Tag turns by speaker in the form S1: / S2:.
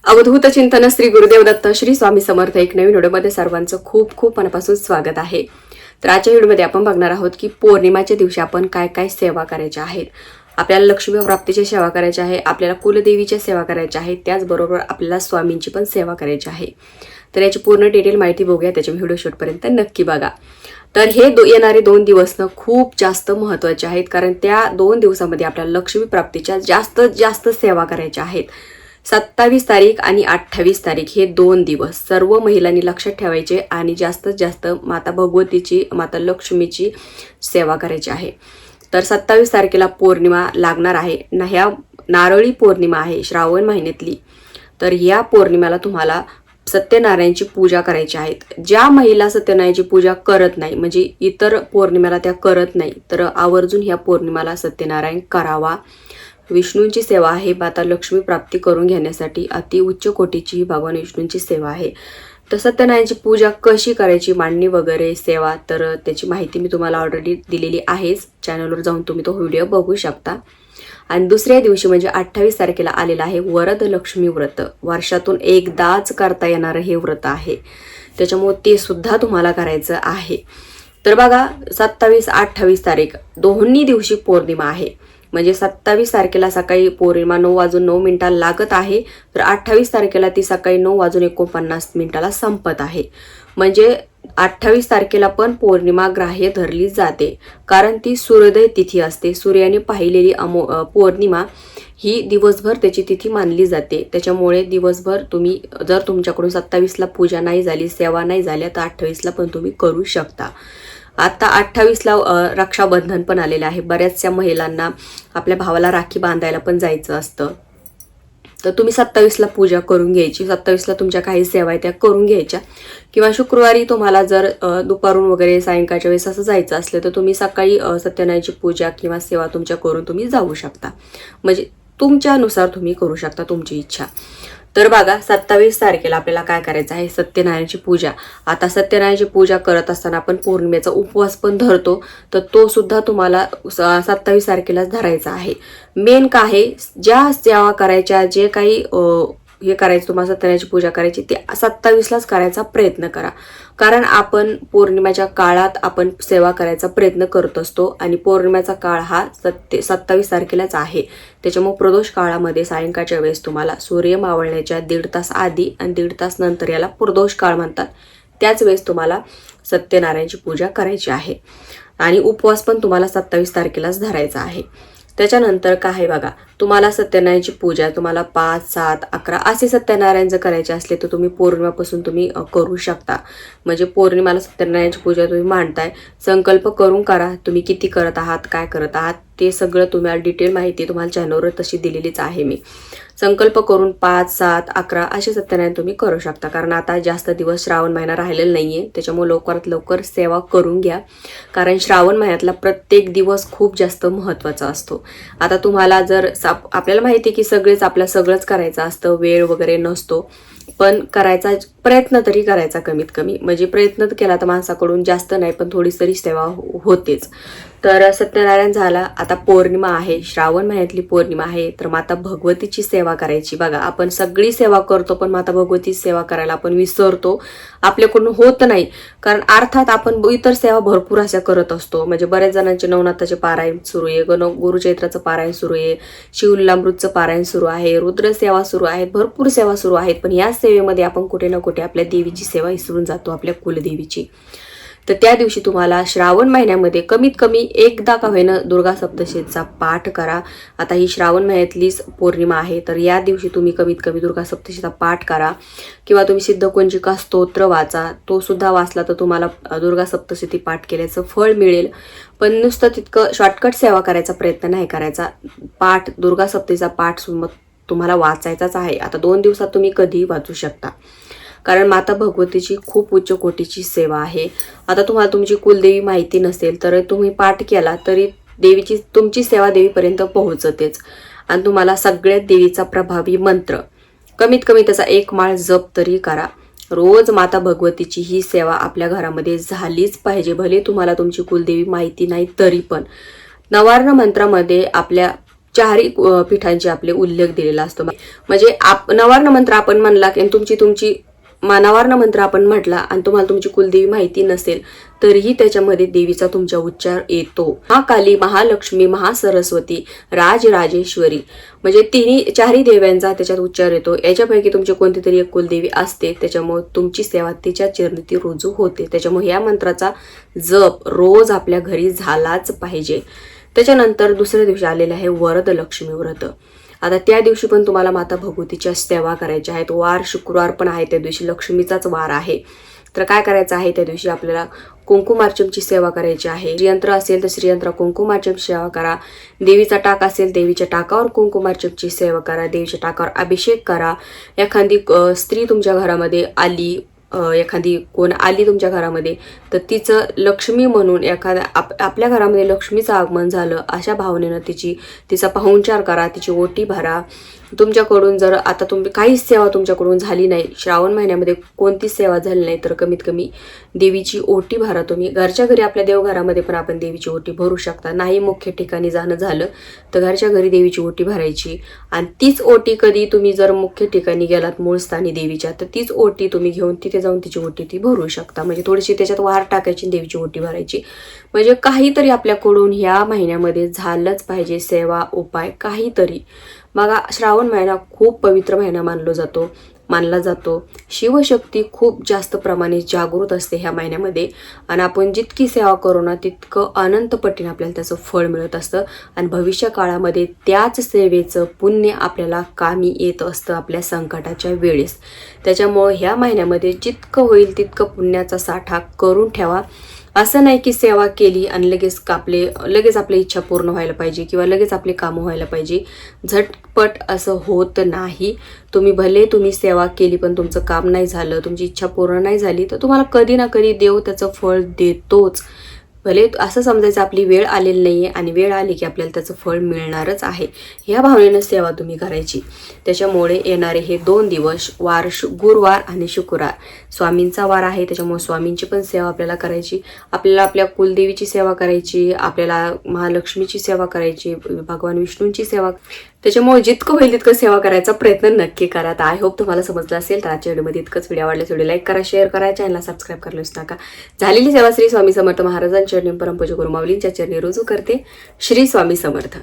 S1: अवधूत चिंतन श्री गुरुदेव दत्त श्री स्वामी समर्थ एक नवीन व्हिडिओमध्ये सर्वांचं खूप खूप मनापासून स्वागत आहे। तर आजच्या व्हिडिओमध्ये आपण बघणार आहोत की पौर्णिमाच्या दिवशी आपण काय काय सेवा करायच्या आहेत। आपल्याला लक्ष्मी प्राप्तीची सेवा करायची आहे, आपल्याला कुलदेवीची सेवा करायची आहे, त्याचबरोबर आपल्याला स्वामींची पण सेवा करायची आहे। तर याची पूर्ण डिटेल माहिती बघूया, त्याच्या व्हिडिओ शेवटपर्यंत नक्की बघा। तर हे येणारे 2 दिवस खूप जास्त महत्त्वाचे आहेत, कारण त्या 2 दिवसामध्ये आपल्याला लक्ष्मी प्राप्तीच्या जास्त सेवा करायच्या आहेत। 27 तारीख आणि 28 तारीख हे 2 दिवस सर्व महिलांनी लक्षात ठेवायचे आणि जास्तीत जास्त माता भगवतीची, माता लक्ष्मीची सेवा करायची आहे। तर 27 तारखेला पौर्णिमा लागणार आहे ना, ह्या नारळी पौर्णिमा आहे श्रावण महिन्यातली। तर या पौर्णिमेला तुम्हाला सत्यनारायणची पूजा करायची आहे। ज्या महिला सत्यनारायणची पूजा करत नाही, म्हणजे इतर पौर्णिमेला त्या करत नाही, तर आवर्जून ह्या पौर्णिमेला सत्यनारायण करावा। विष्णूंची सेवा आहे, माता लक्ष्मी प्राप्ती करून घेण्यासाठी अति उच्च कोटीची भगवान विष्णूंची सेवा आहे। तर सत्यनारायणची पूजा कशी करायची, मांडणी वगैरे सेवा, तर त्याची माहिती मी तुम्हाला ऑलरेडी दिलेली आहेच, चॅनलवर जाऊन तुम्ही तो व्हिडिओ बघू शकता। आणि दुसऱ्या दिवशी म्हणजे 28 तारखेला आलेला आहे वरद लक्ष्मी व्रत। वर्षातून एकदाच करता येणारं हे व्रत आहे, त्याच्यामुळे ते सुद्धा तुम्हाला करायचं आहे। तर बघा, 27-28 तारीख दोन्ही दिवशी पौर्णिमा आहे, म्हणजे 27 तारखेला सकाळी पौर्णिमा 9:09 लागत आहे, तर 28 तारखेला ती सकाळी 9:49 संपत आहे। म्हणजे 28 तारखेला पण पौर्णिमा ग्राह्य धरली जाते, कारण ती सूर्योदय तिथी असते। सूर्याने पाहिलेली पौर्णिमा ही दिवसभर त्याची तिथी मानली जाते, त्याच्यामुळे दिवसभर तुम्ही जर तुमच्याकडून 27ला पूजा नाही झाली, सेवा नाही झाल्या, तर 28ला पण तुम्ही करू शकता। आता 28ला रक्षाबंधन पण आलेलं आहे, बऱ्याचशा महिलांना आपल्या भावाला राखी बांधायला पण जायचं असतं, तर तुम्ही 27ला पूजा करून घ्यायची। 27ला तुमच्या काही सेवा आहे त्या करून घ्यायच्या, किंवा शुक्रवारी तुम्हाला जर दुपारून वगैरे सायंकाळच्या वेळेस असं जायचं असलं, तर तुम्ही सकाळी सत्यनारायणची पूजा किंवा सेवा तुमच्या करून तुम्ही जाऊ शकता, म्हणजे तुमच्यानुसार तुम्ही करू शकता, तुमची इच्छा। तर बघा, 27 तारखेला आपल्याला काय करायचं आहे, सत्यनारायणची पूजा। आता सत्यनारायणची पूजा करत असताना आपण पौर्णिमेचा उपवास पण धरतो, तर तो सुद्धा तुम्हाला 27 तारखेलाच धरायचा आहे। मेन काय आहे, ज्या सेवा करायच्या, जे काही हे करायचं तुम्हाला सत्यनारायणची पूजा करायची, ते 27लाच करायचा प्रयत्न करा, कारण आपण पौर्णिमेच्या काळात आपण सेवा करायचा प्रयत्न करत असतो, आणि पौर्णिमेचा काळ हा 27 तारखेलाच आहे। त्याच्यामुळे प्रदोष काळामध्ये सायंकाळच्या वेळेस तुम्हाला सूर्य मावळण्याच्या 1.5 तास आधी आणि 1.5 तास नंतर, याला प्रदोष काळ म्हणतात, त्याच वेळेस तुम्हाला सत्यनारायणची पूजा करायची आहे, आणि उपवास पण तुम्हाला 27 तारखेलाच धरायचा आहे। त्याच्यानंतर काय आहे बघा, तुम्हाला सत्यनारायणची पूजा तुम्हाला 5, 7, 11 असे सत्यनारायण जर करायचे असले, तर तुम्ही पौर्णिमापासून तुम्ही करू शकता। म्हणजे पौर्णिमाला सत्यनारायणची पूजा तुम्ही मांडताय, संकल्प करून करा, तुम्ही किती करत आहात, काय करत आहात, ते सगळं तुम्हाला डिटेल माहिती तुम्हाला चॅनलवर तशी दिलेलीच आहे। मी संकल्प करून 5, 7, 11 असे सत्यनारायण तुम्ही करू शकता, कारण आता जास्त दिवस श्रावण महिना राहिलेला नाहीये, त्याच्यामुळे लवकरात लवकर सेवा करून घ्या, कारण श्रावण महिन्यातला प्रत्येक दिवस खूप जास्त महत्त्वाचा असतो। आता तुम्हाला जर आपल्याला माहिती आहे की सगळंच करायचं असतं, वेळ वगैरे नसतो, पण करायचा प्रयत्न तरी करायचा कमीत कमी, म्हणजे प्रयत्न केला तर माणसाकडून जास्त नाही पण थोडी तरी सेवा होतेच। तर सत्यनारायण झाला, आता पौर्णिमा आहे, श्रावण महिन्यातली पौर्णिमा आहे, तर माता भगवतीची सेवा करायची। बघा, आपण सगळी सेवा करतो, पण माता भगवतीची सेवा करायला आपण विसरतो, आपल्याकडून होत नाही, कारण अर्थात आपण इतर सेवा भरपूर अशा करत असतो। म्हणजे बऱ्याच जणांचे नवनाथाचे पारायण सुरू आहे, गुरुचैत्राचं पारायण सुरू आहे, शिवलीलामृतचं पारायण सुरू आहे, रुद्र सेवा सुरू आहेत, भरपूर सेवा सुरू आहेत, पण या सेवेमध्ये आपण कुठे ना कुठे आपल्या देवीची सेवा विसरून जातो, आपल्या कुलदेवीची। तर त्या दिवशी तुम्हाला श्रावण महिन्यामध्ये कमीत कमी एकदा का होईना दुर्गा सप्तशतीचा पाठ करा। आता ही श्रावण महिन्यातलीच पौर्णिमा आहे, तर या दिवशी तुम्ही कमीत कमी दुर्गा सप्तशतीचा पाठ करा, किंवा तुम्ही सिद्धकुंजिका स्तोत्र वाचा, तो सुद्धा वाचला तर तुम्हाला दुर्गा सप्तशती पाठ केल्याचं फळ मिळेल। पण नुसतं तितकं शॉर्टकट सेवा करायचा प्रयत्न नाही करायचा, पाठ दुर्गा सप्तशतीचा पाठ तुम्हाला वाचायचाच आहे। आता 2 दिवसात तुम्ही कधीही वाचू शकता, कारण माता भगवतीची खूप उच्च कोटीची सेवा आहे। आता तुम्हाला तुमची कुलदेवी माहिती नसेल, तर तुम्ही पाठ केला तरी तुमची सेवा देवीपर्यंत पोहोचतेच, आणि तुम्हाला सगळ्यात देवीचा प्रभावी मंत्र कमीत कमी त्याचा 1 माळ जप तरी करा। रोज माता भगवतीची ही सेवा आपल्या घरामध्ये झालीच पाहिजे, भले तुम्हाला तुमची कुलदेवी माहिती नाही तरी पण। नवार्ण मंत्रामध्ये आपल्या चारही पीठांचे आपले उल्लेख दिलेला असतो. म्हणजे नवार्ण मंत्र आपण म्हणला की तुमची नवार्ण मंत्र आपण म्हटला आणि तुम्हाला तुमची कुलदेवी माहिती नसेल तरीही त्याच्यामध्ये देवीचा तुमच्या उच्चार येतो. महाकाली, महालक्ष्मी, महासरस्वती, राजराजेश्वरी म्हणजे चारही देव्यांचा त्याच्यात उच्चार येतो. याच्यापैकी तुमची कोणती तरी एक कुलदेवी असते, त्याच्यामुळे तुमची सेवा तिच्या चरणी ती रुजू होते. त्याच्यामुळे या मंत्राचा जप रोज आपल्या घरी झालाच पाहिजे. त्याच्यानंतर दुसऱ्या दिवशी आलेले आहे वरदलक्ष्मी व्रत. आता त्या दिवशी पण तुम्हाला माता भगवतीच्या सेवा करायच्या आहेत. वार शुक्रवार पण आहे, त्या दिवशी लक्ष्मीचाच वार आहे. तर काय करायचं आहे, त्या दिवशी आपल्याला कुंकुमार्चनची सेवा करायची आहे. श्रीयंत्र असेल तर श्रीयंत्र कुंकुमार्चनची सेवा करा. देवीचा टाक असेल देवीच्या टाकावर कुंकुमार्चनची सेवा करा. देवीच्या टाकावर अभिषेक करा. एखादी स्त्री तुमच्या घरामध्ये आली, एखादी कोण आली तुमच्या घरामध्ये तर तिचं लक्ष्मी म्हणून आपल्या घरामध्ये लक्ष्मीचं आगमन झालं अशा भावनेनं तिचा पाहुणचार करा, तिची ओटी भरा. तुमच्याकडून जर आता तुम्ही काहीच सेवा तुमच्याकडून झाली नाही, श्रावण महिन्यामध्ये कोणतीच सेवा झाली नाही, तर कमीत कमी देवीची ओटी भरा तुम्ही. घरच्या घरी आपल्या देवघरामध्ये पण आपण देवीची ओटी भरू शकता. नाही मुख्य ठिकाणी जाणं झालं तर घरच्या घरी देवीची ओटी भरायची आणि तीच ओटी कधी तुम्ही जर मुख्य ठिकाणी गेलात मूळ स्थानी देवीच्या तर तीच ओटी तुम्ही घेऊन तिथे जाऊन तिची ओटी ती भरू शकता. म्हणजे थोडीशी त्याच्यात वार टाकायची, देवीची ओटी भरायची. म्हणजे काहीतरी आपल्याकडून ह्या महिन्यामध्ये झालंच पाहिजे, सेवा उपाय काहीतरी. मग श्रावण महिना खूप पवित्र महिना मानला जातो. शिवशक्ती खूप जास्त प्रमाणे जागृत असते ह्या महिन्यामध्ये आणि आपण जितकी सेवा करू ना तितकं अनंत पटीने आपल्याला त्याचं फळ मिळत असतं आणि भविष्य काळामध्ये त्याच सेवेचं पुण्य आपल्याला कामी येत असतं आपल्या संकटाच्या वेळेस. त्याच्यामुळे ह्या महिन्यामध्ये जितकं होईल तितकं पुण्याचा साठा करून ठेवा. असं नाही की सेवा केली आणि लगेच आपली इच्छा पूर्ण व्हायला पाहिजे किंवा लगेच आपली कामं व्हायला पाहिजे. झटपट असं होत नाही. तुम्ही सेवा केली पण तुमचं काम नाही झालं, तुमची इच्छा पूर्ण नाही झाली तर तुम्हाला कधी ना कधी देव त्याचं फळ देतोच. भले असं समजायचं आपली वेळ आलेली नाहीये आणि वेळ आली की आपल्याला त्याचं फळ मिळणारच आहे. ह्या भावनेनं सेवा तुम्ही करायची. त्याच्यामुळे येणारे हे 2 दिवस गुरुवार आणि शुक्रवार स्वामींचा वार आहे, त्याच्यामुळे स्वामींची पण सेवा आपल्याला करायची. आपल्याला आपल्या कुलदेवीची सेवा करायची, आपल्याला महालक्ष्मीची सेवा करायची, भगवान विष्णूंची सेवा. त्याच्यामुळे जितकं होईल तितकं सेवा करायचा प्रयत्न नक्की करा. तर आय होप तुम्हाला समजलं असेल. तर आजच्या व्हिडिओमध्ये इतकंच. व्हिडिओ आवडल्यास व्हिडिओ लाईक करा, शेअर करा, चॅनलला सबस्क्राईब करायला विसरू नका. झालेली सेवा श्री स्वामी समर्थ महाराजांच्या चरणी, परमपूज्य गुरु माऊलींच्या चरणी रुजू करते. श्री स्वामी समर्थ.